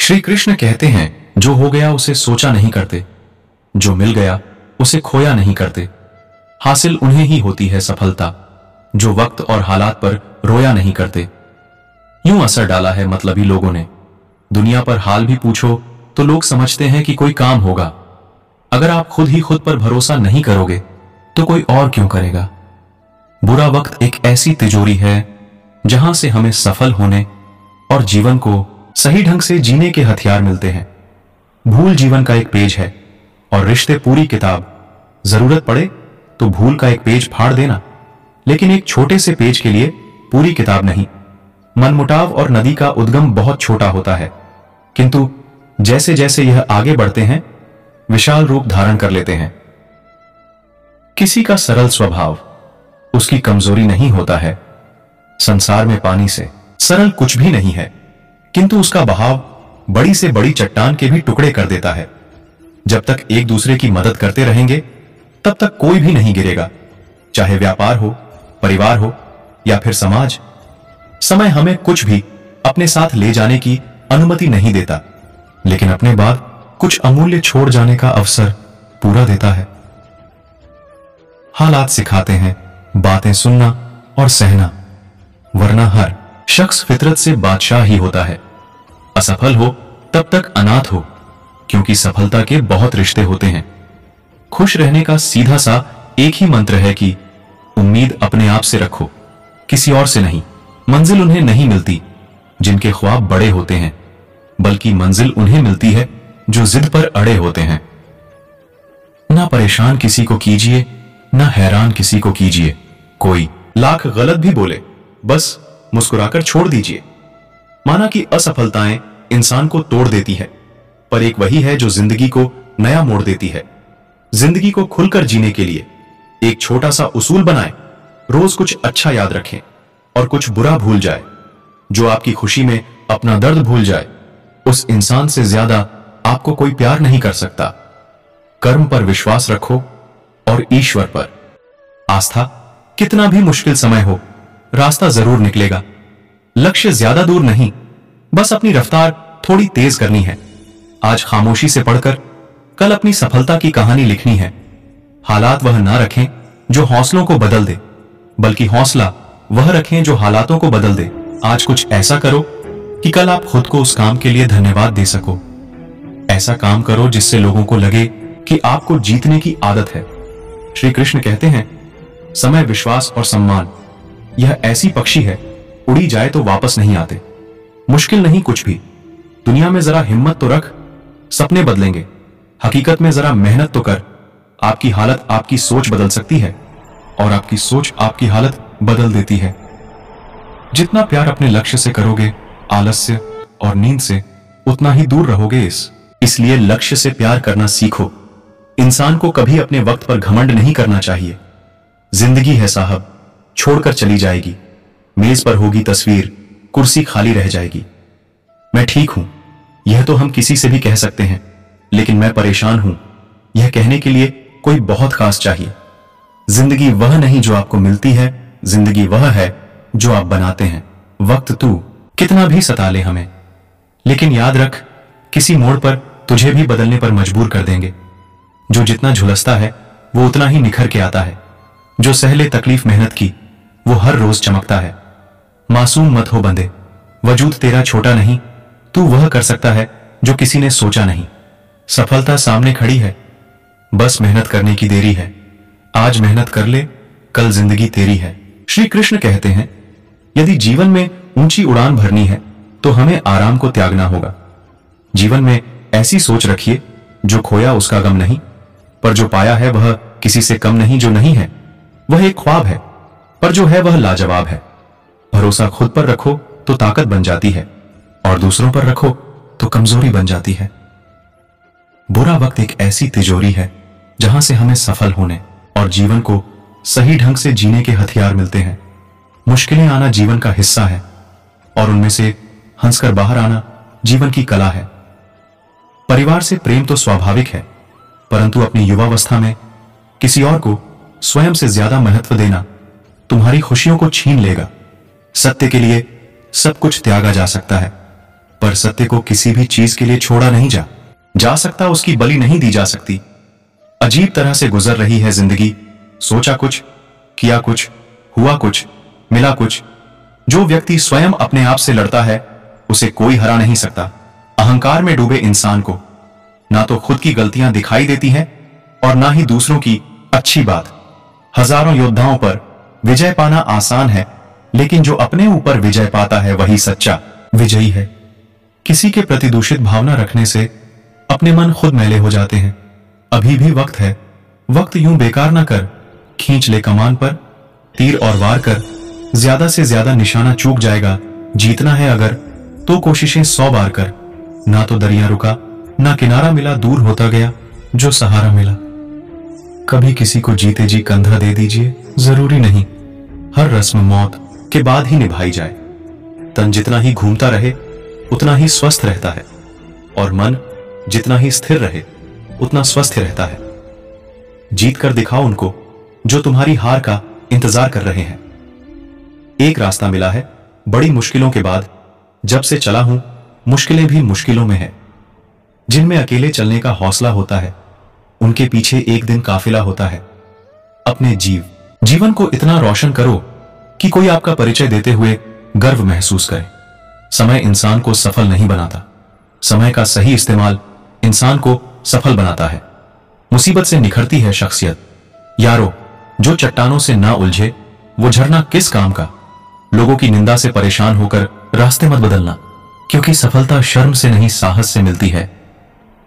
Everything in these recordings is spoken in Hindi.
श्री कृष्ण कहते हैं, जो हो गया उसे सोचा नहीं करते, जो मिल गया उसे खोया नहीं करते। हासिल उन्हें ही होती है सफलता, जो वक्त और हालात पर रोया नहीं करते। यूं असर डाला है मतलबी लोगों ने। दुनिया पर हाल भी पूछो तो लोग समझते हैं कि कोई काम होगा। अगर आप खुद ही खुद पर भरोसा नहीं करोगे तो कोई और क्यों करेगा। बुरा वक्त एक ऐसी तिजोरी है जहां से हमें सफल होने और जीवन को सही ढंग से जीने के हथियार मिलते हैं। भूल जीवन का एक पेज है और रिश्ते पूरी किताब। जरूरत पड़े तो भूल का एक पेज फाड़ देना, लेकिन एक छोटे से पेज के लिए पूरी किताब नहीं। मनमुटाव और नदी का उद्गम बहुत छोटा होता है, किंतु जैसे जैसे यह आगे बढ़ते हैं विशाल रूप धारण कर लेते हैं। किसी का सरल स्वभाव उसकी कमजोरी नहीं होता है। संसार में पानी से सरल कुछ भी नहीं है, किंतु उसका बहाव बड़ी से बड़ी चट्टान के भी टुकड़े कर देता है। जब तक एक दूसरे की मदद करते रहेंगे तब तक कोई भी नहीं गिरेगा, चाहे व्यापार हो, परिवार हो या फिर समाज। समय हमें कुछ भी अपने साथ ले जाने की अनुमति नहीं देता, लेकिन अपने बाद कुछ अमूल्य छोड़ जाने का अवसर पूरा देता है। हालात सिखाते हैं बातें सुनना और सहना, वरना हर शख्स फितरत से बादशाह ही होता है। असफल हो तब तक अनाथ हो, क्योंकि सफलता के बहुत रिश्ते होते हैं। खुश रहने का सीधा सा एक ही मंत्र है कि उम्मीद अपने आप से रखो, किसी और से नहीं। मंजिल उन्हें नहीं मिलती जिनके ख्वाब बड़े होते हैं, बल्कि मंजिल उन्हें मिलती है जो जिद पर अड़े होते हैं। ना परेशान किसी को कीजिए, ना हैरान किसी को कीजिए। कोई लाख गलत भी बोले, बस मुस्कुराकर छोड़ दीजिए। माना कि असफलताएं इंसान को तोड़ देती है, पर एक वही है जो जिंदगी को नया मोड़ देती है। जिंदगी को खुलकर जीने के लिए एक छोटा सा उसूल बनाएं। रोज कुछ अच्छा याद रखें और कुछ बुरा भूल जाए। जो आपकी खुशी में अपना दर्द भूल जाए, उस इंसान से ज्यादा आपको कोई प्यार नहीं कर सकता। कर्म पर विश्वास रखो और ईश्वर पर आस्था। कितना भी मुश्किल समय हो, रास्ता जरूर निकलेगा। लक्ष्य ज्यादा दूर नहीं, बस अपनी रफ्तार थोड़ी तेज करनी है। आज खामोशी से पढ़कर कल अपनी सफलता की कहानी लिखनी है। हालात वह ना रखें जो हौसलों को बदल दे, बल्कि हौसला वह रखें जो हालातों को बदल दे। आज कुछ ऐसा करो कि कल आप खुद को उस काम के लिए धन्यवाद दे सको। ऐसा काम करो जिससे लोगों को लगे कि आपको जीतने की आदत है। श्री कृष्ण कहते हैं, समय, विश्वास और सम्मान यह ऐसी पक्षी है, उड़ी जाए तो वापस नहीं आते। मुश्किल नहीं कुछ भी। दुनिया में जरा हिम्मत तो रख, सपने बदलेंगे। हकीकत में जरा मेहनत तो कर। आपकी हालत आपकी सोच बदल सकती है और आपकी सोच आपकी हालत बदल देती है। जितना प्यार अपने लक्ष्य से करोगे, आलस्य और नींद से उतना ही दूर रहोगे। इसलिए लक्ष्य से प्यार करना सीखो। इंसान को कभी अपने वक्त पर घमंड नहीं करना चाहिए। जिंदगी है साहब, छोड़कर चली जाएगी। मेज पर होगी तस्वीर, कुर्सी खाली रह जाएगी। मैं ठीक हूं, यह तो हम किसी से भी कह सकते हैं, लेकिन मैं परेशान हूं, यह कहने के लिए कोई बहुत खास चाहिए। जिंदगी वह नहीं जो आपको मिलती है, जिंदगी वह है जो आप बनाते हैं। वक्त तू कितना भी सता ले हमें, लेकिन याद रख, किसी मोड़ पर तुझे भी बदलने पर मजबूर कर देंगे। जो जितना झुलसता है वो उतना ही निखर के आता है। जो सहले तकलीफ मेहनत की, वो हर रोज चमकता है। मासूम मत हो बंदे, वजूद तेरा छोटा नहीं। तू वह कर सकता है जो किसी ने सोचा नहीं। सफलता सामने खड़ी है, बस मेहनत करने की देरी है। आज मेहनत कर ले, कल जिंदगी तेरी है। श्री कृष्ण कहते हैं, यदि जीवन में ऊंची उड़ान भरनी है तो हमें आराम को त्यागना होगा। जीवन में ऐसी सोच रखिए, जो खोया उसका गम नहीं, पर जो पाया है वह किसी से कम नहीं। जो नहीं है वह एक ख्वाब है, पर जो है वह लाजवाब है। भरोसा खुद पर रखो तो ताकत बन जाती है, और दूसरों पर रखो तो कमजोरी बन जाती है। बुरा वक्त एक ऐसी तिजोरी है जहां से हमें सफल होने और जीवन को सही ढंग से जीने के हथियार मिलते हैं। मुश्किलें आना जीवन का हिस्सा है, और उनमें से हंसकर बाहर आना जीवन की कला है। परिवार से प्रेम तो स्वाभाविक है, परंतु अपनी युवावस्था में किसी और को स्वयं से ज्यादा महत्व देना तुम्हारी खुशियों को छीन लेगा। सत्य के लिए सब कुछ त्यागा जा सकता है, पर पर सत्य को किसी भी चीज के लिए छोड़ा नहीं जा सकता, उसकी बलि नहीं दी जा सकती। अजीब तरह से गुजर रही है जिंदगी, सोचा कुछ, किया कुछ, हुआ कुछ, मिला कुछ। जो व्यक्ति स्वयं अपने आप से लड़ता है उसे कोई हरा नहीं सकता। अहंकार में डूबे इंसान को ना तो खुद की गलतियां दिखाई देती हैं और ना ही दूसरों की अच्छी बात। हजारों योद्धाओं पर विजय पाना आसान है, लेकिन जो अपने ऊपर विजय पाता है वही सच्चा विजयी है। किसी के प्रति दूषित भावना रखने से अपने मन खुद मैले हो जाते हैं। अभी भी वक्त है, वक्त यूं बेकार ना कर, खींच ले कमान पर तीर और वार कर। ज्यादा से ज्यादा निशाना चूक जाएगा, जीतना है अगर तो कोशिशें 100 बार कर। ना तो दरिया रुका, ना किनारा मिला, दूर होता गया जो सहारा मिला। कभी किसी को जीते जी कंधा दे दीजिए, जरूरी नहीं हर रस्म मौत के बाद ही निभाई जाए। तन जितना ही घूमता रहे उतना ही स्वस्थ रहता है, और मन जितना ही स्थिर रहे उतना स्वस्थ रहता है। जीत कर दिखाओ उनको जो तुम्हारी हार का इंतजार कर रहे हैं। एक रास्ता मिला है बड़ी मुश्किलों के बाद, जब से चला हूं मुश्किलें भी मुश्किलों में है। जिनमें अकेले चलने का हौसला होता है उनके पीछे एक दिन काफिला होता है। अपने जीवन को इतना रोशन करो कि कोई आपका परिचय देते हुए गर्व महसूस करे। समय इंसान को सफल नहीं बनाता, समय का सही इस्तेमाल इंसान को सफल बनाता है। मुसीबत से निखरती है शख्सियत। यारो, जो चट्टानों से ना उलझे वो झरना किस काम का। लोगों की निंदा से परेशान होकर रास्ते मत बदलना, क्योंकि सफलता शर्म से नहीं साहस से मिलती है।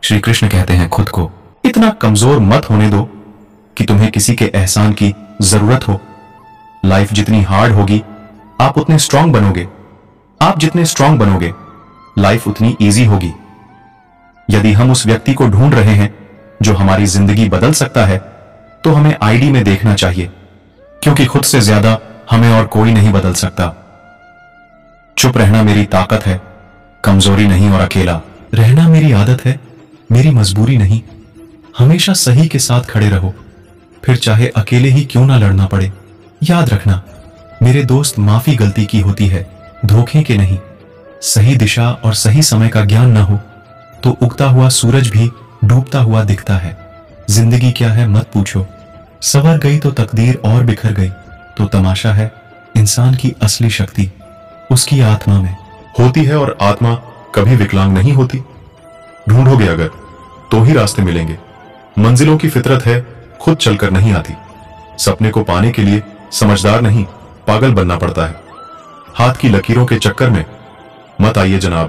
श्री कृष्ण कहते हैं खुद को इतना कमजोर मत होने दो कि तुम्हें किसी के एहसान की जरूरत हो। लाइफ जितनी हार्ड होगी आप उतने स्ट्रांग बनोगे। आप जितने स्ट्रांग बनोगे लाइफ उतनी इजी होगी। यदि हम उस व्यक्ति को ढूंढ रहे हैं जो हमारी जिंदगी बदल सकता है तो हमें आईडी में देखना चाहिए, क्योंकि खुद से ज्यादा हमें और कोई नहीं बदल सकता। चुप रहना मेरी ताकत है, कमजोरी नहीं, और अकेला रहना मेरी आदत है, मेरी मजबूरी नहीं। हमेशा सही के साथ खड़े रहो, फिर चाहे अकेले ही क्यों ना लड़ना पड़े। याद रखना मेरे दोस्त, माफी गलती की होती है, धोखे के नहीं। सही दिशा और सही समय का ज्ञान ना हो तो उगता हुआ सूरज भी डूबता हुआ दिखता है। जिंदगी क्या है मत पूछो, संवर गई तो तकदीर और बिखर गई तो तमाशा है इंसान की असली शक्ति उसकी आत्मा में होती है, और आत्मा कभी विकलांग नहीं होती। ढूंढोगे अगर तो ही रास्ते मिलेंगे। मंजिलों की फितरत है, खुद चलकर नहीं आती। सपने को पाने के लिए समझदार नहीं पागल बनना पड़ता है। हाथ की लकीरों के चक्कर में मत आइए जनाब,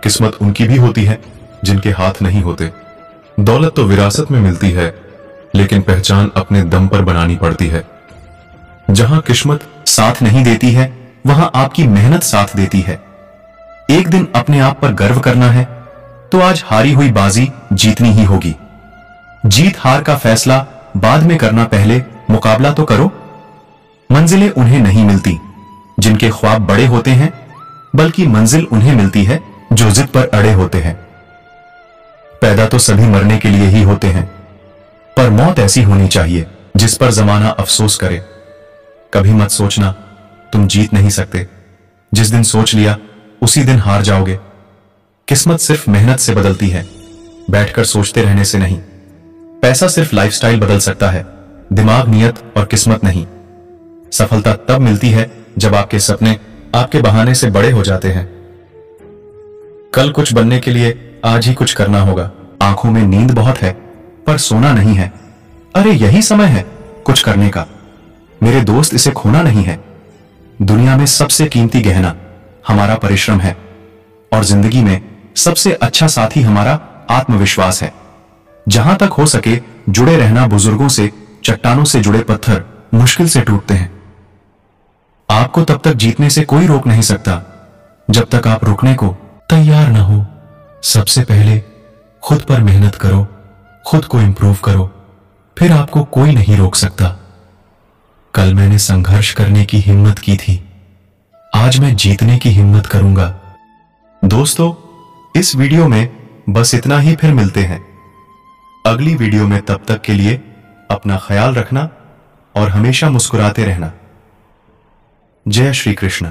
किस्मत उनकी भी होती है जिनके हाथ नहीं होते। दौलत तो विरासत में मिलती है, लेकिन पहचान अपने दम पर बनानी पड़ती है। जहां किस्मत साथ नहीं देती है वहां आपकी मेहनत साथ देती है। एक दिन अपने आप पर गर्व करना है तो आज हारी हुई बाजी जीतनी ही होगी। जीत हार का फैसला बाद में करना, पहले मुकाबला तो करो। मंजिलें उन्हें नहीं मिलती जिनके ख्वाब बड़े होते हैं, बल्कि मंजिल उन्हें मिलती है जो जिद पर अड़े होते हैं। पैदा तो सभी मरने के लिए ही होते हैं, पर मौत ऐसी होनी चाहिए जिस पर जमाना अफसोस करे। कभी मत सोचना तुम जीत नहीं सकते, जिस दिन सोच लिया उसी दिन हार जाओगे। किस्मत सिर्फ मेहनत से बदलती है, बैठकर सोचते रहने से नहीं। पैसा सिर्फ लाइफस्टाइल बदल सकता है, दिमाग, नियत और किस्मत नहीं। सफलता तब मिलती है जब आपके सपने आपके बहाने से बड़े हो जाते हैं। कल कुछ बनने के लिए आज ही कुछ करना होगा। आंखों में नींद बहुत है पर सोना नहीं है। अरे यही समय है कुछ करने का मेरे दोस्त, इसे खोना नहीं है। दुनिया में सबसे कीमती गहना हमारा परिश्रम है, और जिंदगी में सबसे अच्छा साथी हमारा आत्मविश्वास है। जहां तक हो सके जुड़े रहना बुजुर्गों से। चट्टानों से जुड़े पत्थर मुश्किल से टूटते हैं। आपको तब तक जीतने से कोई रोक नहीं सकता जब तक आप रुकने को तैयार ना हो। सबसे पहले खुद पर मेहनत करो, खुद को इंप्रूव करो, फिर आपको कोई नहीं रोक सकता। कल मैंने संघर्ष करने की हिम्मत की थी, आज मैं जीतने की हिम्मत करूंगा। दोस्तों, इस वीडियो में बस इतना ही, फिर मिलते हैं अगली वीडियो में। तब तक के लिए अपना ख्याल रखना और हमेशा मुस्कुराते रहना। जय श्री कृष्ण।